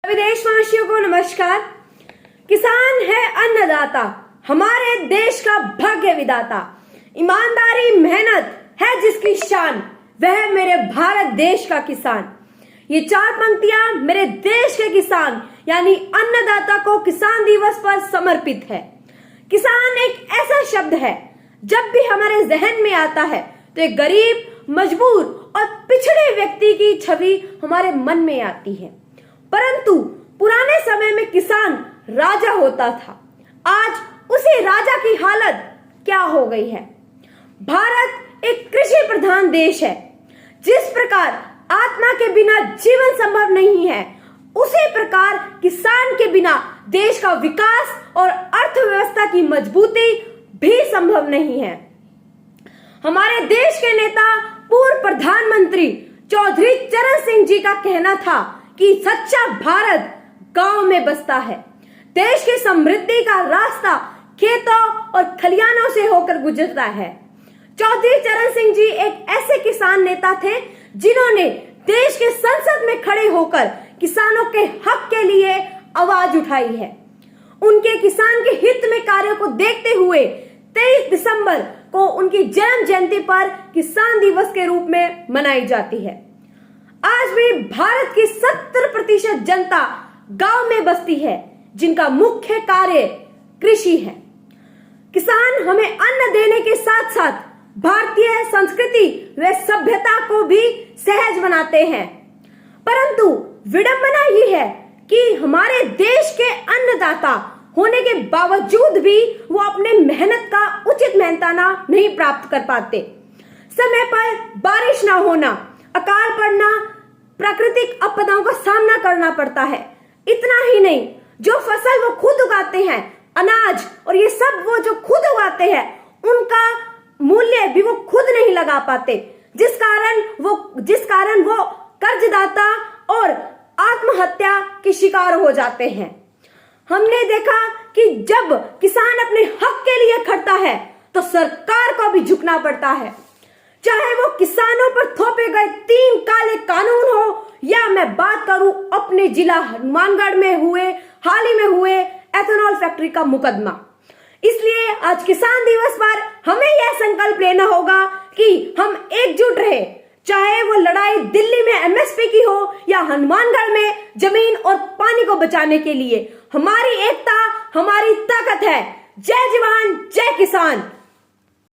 देशवासियों को नमस्कार। किसान है अन्नदाता, हमारे देश का भाग्य विधाता। ईमानदारी मेहनत है जिसकी शान, वह मेरे भारत देश का किसान। ये चार पंक्तियां मेरे देश के किसान यानी अन्नदाता को किसान दिवस पर समर्पित है। किसान एक ऐसा शब्द है, जब भी हमारे जहन में आता है तो एक गरीब, मजबूर और पिछड़े व्यक्ति की छवि हमारे मन में आती है। परंतु पुराने समय में किसान राजा होता था। आज उसी राजा की हालत क्या हो गई है। भारत एक कृषि प्रधान देश है। जिस प्रकार आत्मा के बिना जीवन संभव नहीं है, उसी प्रकार किसान के बिना देश का विकास और अर्थव्यवस्था की मजबूती भी संभव नहीं है। हमारे देश के नेता पूर्व प्रधानमंत्री चौधरी चरण सिंह जी का कहना था कि सच्चा भारत गांव में बसता है। देश की समृद्धि का रास्ता खेतों और खलियानों से होकर गुजरता है। चौधरी चरण सिंह जी एक ऐसे किसान नेता थे जिन्होंने देश के संसद में खड़े होकर किसानों के हक के लिए आवाज उठाई है। उनके किसान के हित में कार्यों को देखते हुए 23 दिसंबर को उनकी जन्म जयंती पर किसान दिवस के रूप में मनाई जाती है। आज भी भारत की 70% जनता गांव में बसती है, जिनका मुख्य कार्य कृषि है। किसान हमें अन्न देने के साथ साथ भारतीय संस्कृति व सभ्यता को भी सहज बनाते हैं। परंतु विडंबना ये है कि हमारे देश के अन्नदाता होने के बावजूद भी वो अपने मेहनत का उचित मेहनताना नहीं प्राप्त कर पाते। समय पर बारिश ना होना, अकाल पड़ना, प्राकृतिक आपदाओं का सामना करना पड़ता है। इतना ही नहीं, जो फसल वो खुद उगाते हैं, अनाज और ये सब वो जो खुद उगाते हैं, उनका मूल्य भी वो खुद नहीं लगा पाते, जिस कारण वो कर्जदाता और आत्महत्या के शिकार हो जाते हैं। हमने देखा कि जब किसान अपने हक के लिए खड़ता है तो सरकार को भी झुकना पड़ता है। चाहे वो किसानों पर थोपे गए 3 काले कानून हो, या मैं बात करूं अपने जिला हनुमानगढ़ में हाल ही में हुए एथेनॉल फैक्ट्री का मुकदमा। इसलिए आज किसान दिवस पर हमें यह संकल्प लेना होगा कि हम एकजुट रहे, चाहे वो लड़ाई दिल्ली में एमएसपी की हो या हनुमानगढ़ में जमीन और पानी को बचाने के लिए। हमारी एकता हमारी ताकत है। जय जवान, जय किसान।